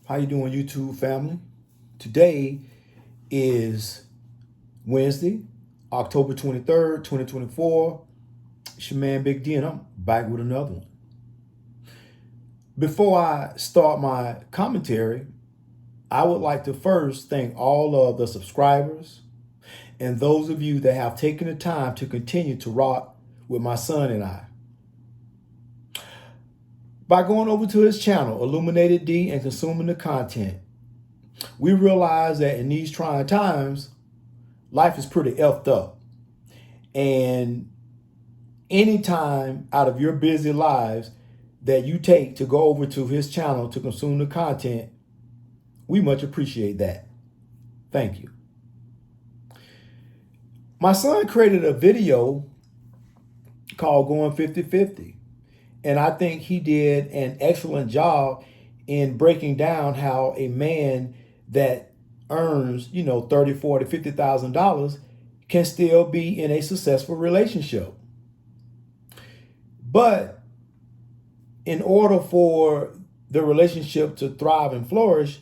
How you doing, YouTube family? Today is Wednesday, October 23rd, 2024. It's your man Big D, and I'm back with another one. Before I start my commentary, I would like to first thank all of the subscribers and those of you that have taken the time to continue to rock with my son and I. By going over to his channel, Illuminated D, and consuming the content, we realize that in these trying times, life is pretty effed up. And any time out of your busy lives that you take to go over to his channel to consume the content, we much appreciate that. Thank you. My son created a video called Going 50-50. And I think he did an excellent job in breaking down how a man that earns, $30, $40, $50,000 can still be in a successful relationship. But in order for the relationship to thrive and flourish,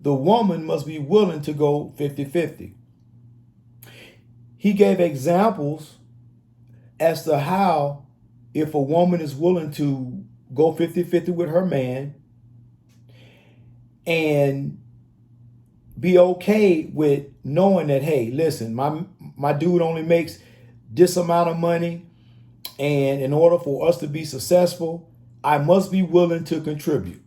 the woman must be willing to go 50-50. He gave examples as to how, if a woman is willing to go 50-50 with her man and be okay with knowing that, hey, listen, my dude only makes this amount of money, and in order for us to be successful, I must be willing to contribute.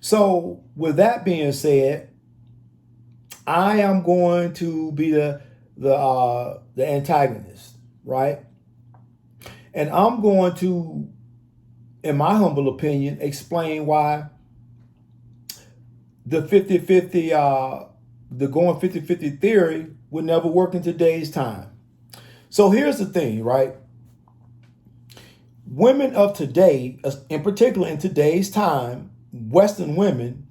So with that being said, I am going to be the antagonist, right? And I'm going to, in my humble opinion, explain why the 50-50, the going 50-50 theory would never work in today's time. So here's the thing, right? Women of today, in particular in today's time, Western women,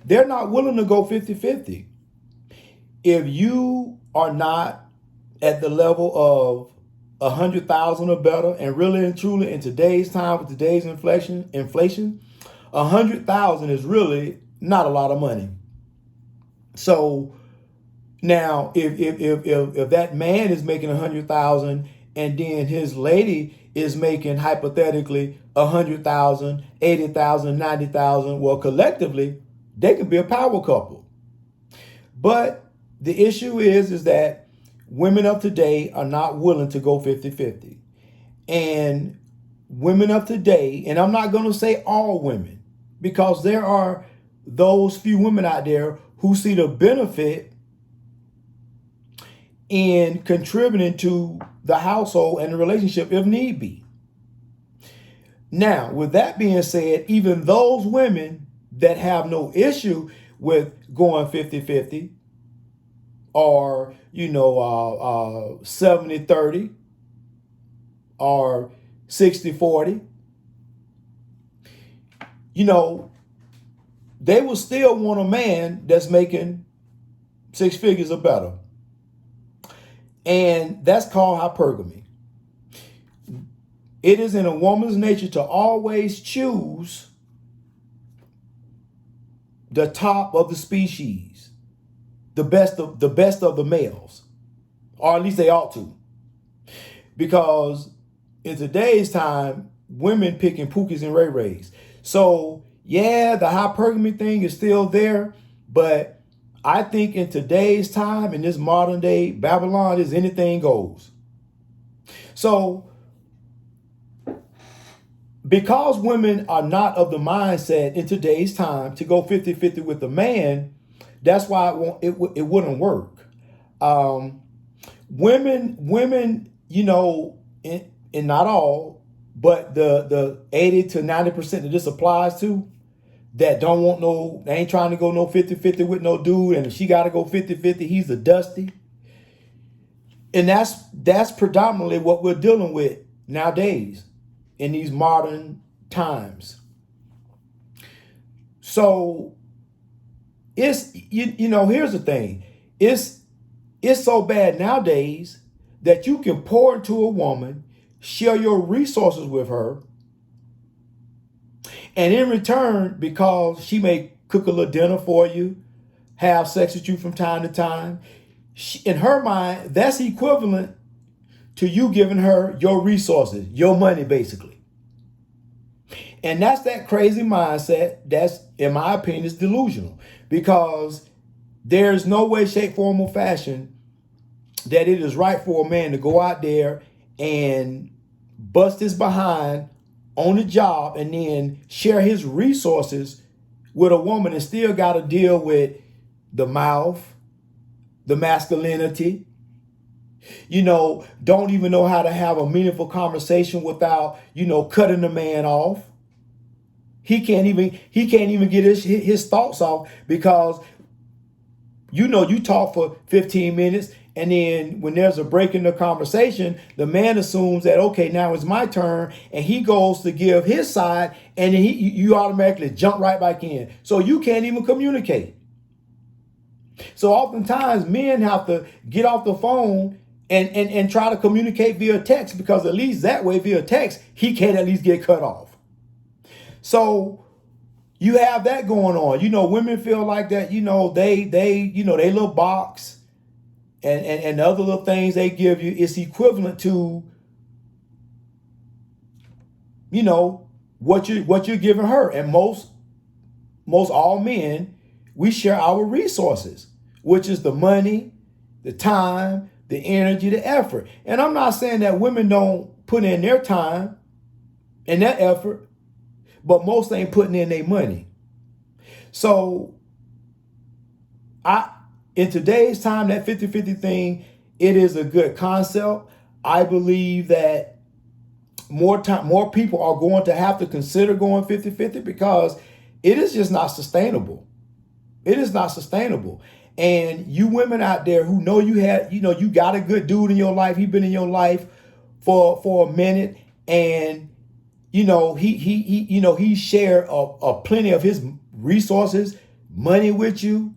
they're not willing to go 50-50. If you are not at the level of 100,000 or better, and really and truly in today's time with today's inflation, 100,000 is really not a lot of money. So now, if that man is making 100,000 and then his lady is making hypothetically 100,000, 80,000, 90,000, well, collectively they can be a power couple. But the issue is that women of today are not willing to go 50-50. And women of today, and I'm not going to say all women, because there are those few women out there who see the benefit in contributing to the household and the relationship if need be. Now, with that being said, even those women that have no issue with going 50-50, or 70-30 or 60-40, they will still want a man that's making six figures or better. And that's called hypergamy. It is in a woman's nature to always choose the top of the species, the best of the males, or at least they ought to. Because in today's time, women picking Pookies and Ray Rays. So yeah, the hypergamy thing is still there, but I think in today's time, in this modern day Babylon, is anything goes. So because women are not of the mindset in today's time to go 50-50 with a man, that's why it wouldn't work. Women, and not all, but the 80 to 90% that this applies to, that don't want no, they ain't trying to go no 50-50 with no dude, and if she got to go 50-50, he's a dusty. And that's predominantly what we're dealing with nowadays in these modern times. So it's, here's the thing. It's so bad nowadays that you can pour into a woman, share your resources with her, And in return, because she may cook a little dinner for you, have sex with you from time to time, in her mind, that's equivalent to you giving her your resources, your money, basically. And that's that crazy mindset that's, in my opinion, is delusional. Because there's no way, shape, form, or fashion that it is right for a man to go out there and bust his behind on a job and then share his resources with a woman and still got to deal with the mouth, the masculinity, don't even know how to have a meaningful conversation without, cutting the man off. He can't even get his thoughts off because, you talk for 15 minutes and then when there's a break in the conversation, the man assumes that, okay, now it's my turn, and he goes to give his side, and then you automatically jump right back in. So you can't even communicate. So oftentimes men have to get off the phone and try to communicate via text, because at least that way, via text, he can at least get cut off. So you have that going on. Women feel like that, they little box and the other little things they give you is equivalent to, what you're giving her. And most all men, we share our resources, which is the money, the time, the energy, the effort. And I'm not saying that women don't put in their time and their effort, but most ain't putting in their money. So in today's time, that 50-50 thing, it is a good concept. I believe that more people are going to have to consider going 50-50 because it is just not sustainable. It is not sustainable. And you women out there who know you got a good dude in your life. He's been in your life for a minute, and he shared a plenty of his resources, money with you,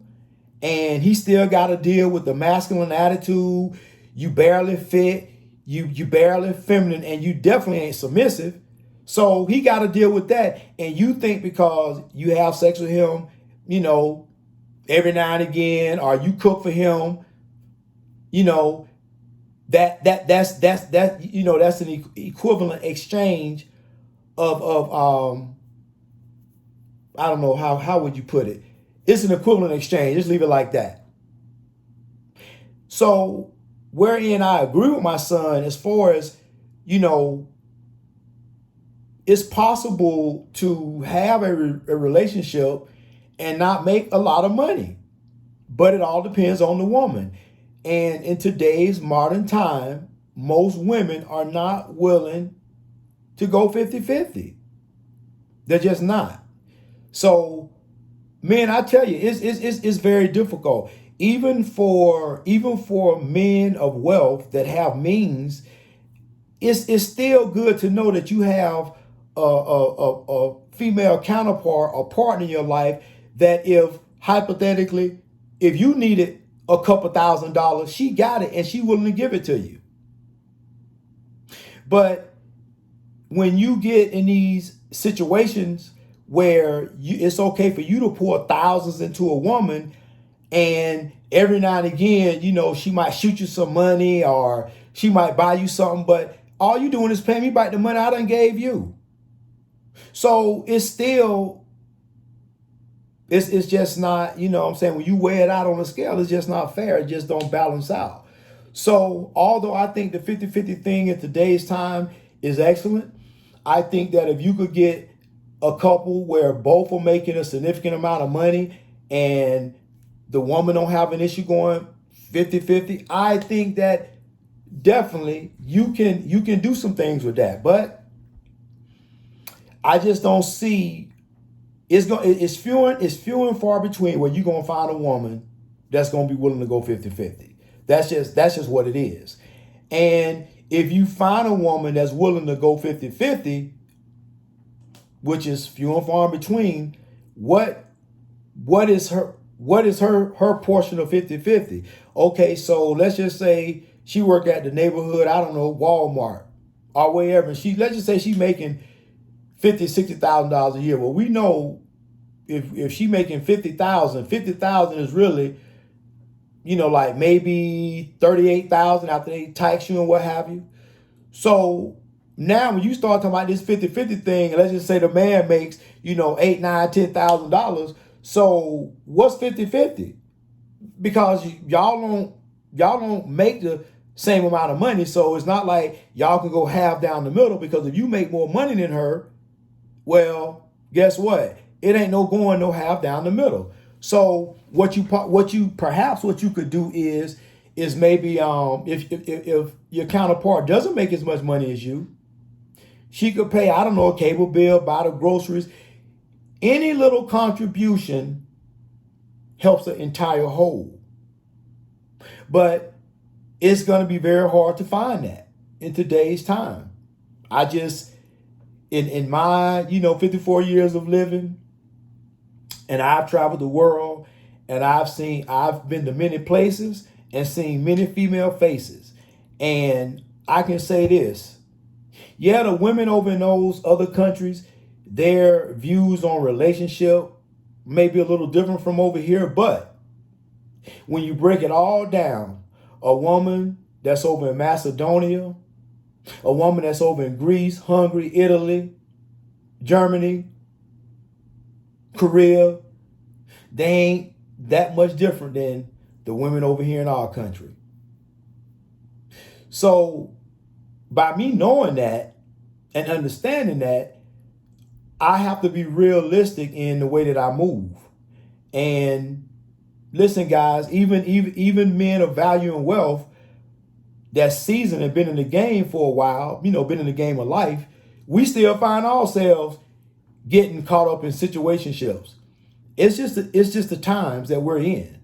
and he still got to deal with the masculine attitude. You barely fit, you barely feminine, and you definitely ain't submissive. So he got to deal with that. And you think because you have sex with him, every now and again, or you cook for him, that's an equivalent exchange of I don't know how would you put it. It's an equivalent exchange. Just leave it like that. So wherein I agree with my son as far as, it's possible to have a relationship and not make a lot of money, but it all depends on the woman. And in today's modern time, most women are not willing to go 50-50. They're just not. So, man, I tell you, it's very difficult. Even for men of wealth that have means, it's still good to know that you have a female counterpart or partner in your life that if hypothetically, if you needed a couple $1,000s, she got it and she willing to give it to you. But when you get in these situations where it's okay for you to pour thousands into a woman, and every now and again, she might shoot you some money or she might buy you something, but all you doing is paying me back the money I done gave you. So it's still, it's just not, what I'm saying, when you weigh it out on a scale, it's just not fair. It just don't balance out. So although I think the 50-50 thing in today's time is excellent, I think that if you could get a couple where both are making a significant amount of money and the woman don't have an issue going 50-50, I think that definitely you can do some things with that. But I just don't see, it's few and far between where you're gonna find a woman that's gonna be willing to go 50-50. That's just what it is. And if you find a woman that's willing to go 50-50, which is few and far between, what is her portion of 50-50? Okay, so let's just say she work at the neighborhood, I don't know, Walmart or wherever. Let's just say she's making $60,000 a year. Well, we know if she making 50,000 is really, like maybe 38,000 after they tax you and what have you. So now when you start talking about this 50-50 thing, and let's just say the man makes, $8, $9, $10,000. So what's 50-50? Because y'all don't make the same amount of money. So it's not like y'all can go half down the middle, because if you make more money than her, well, guess what? It ain't no going no half down the middle. So what you could do is maybe if your counterpart doesn't make as much money as you, she could pay, I don't know, a cable bill, buy the groceries. Any little contribution helps the entire whole. But it's going to be very hard to find that in today's time. I just, in my 54 years of living, and I've traveled the world, and I've been to many places and seen many female faces, and I can say this: yeah, the women over in those other countries, their views on relationship may be a little different from over here, but when you break it all down, a woman that's over in Macedonia, a woman that's over in Greece, Hungary, Italy, Germany, Korea, they ain't that much different than the women over here in our country. So by me knowing that and understanding that, I have to be realistic in the way that I move. And listen, guys, even men of value and wealth that's seasoned and been in the game for a while, been in the game of life, we still find ourselves getting caught up in situationships. It's just the times that we're in.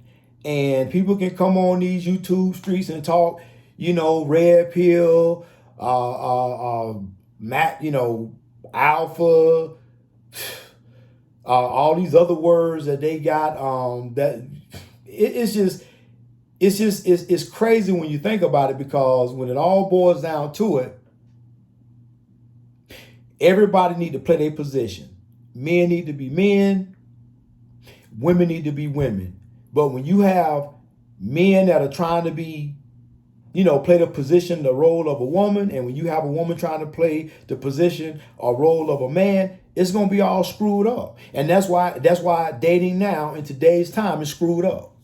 And people can come on these YouTube streets and talk, red pill, alpha, all these other words that they got. It's crazy when you think about it, because when it all boils down to it, everybody need to play their position. Men need to be men. Women need to be women. But when you have men that are trying to be, play the position, the role of a woman, and when you have a woman trying to play the position or role of a man, it's going to be all screwed up. And that's why dating now in today's time is screwed up.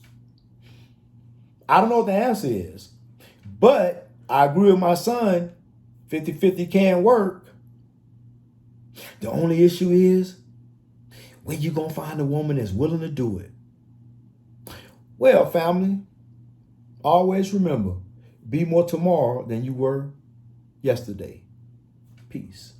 I don't know what the answer is, but I agree with my son, 50-50 can work. The only issue is, when you going to find a woman that's willing to do it? Well, family, always remember, be more tomorrow than you were yesterday. Peace.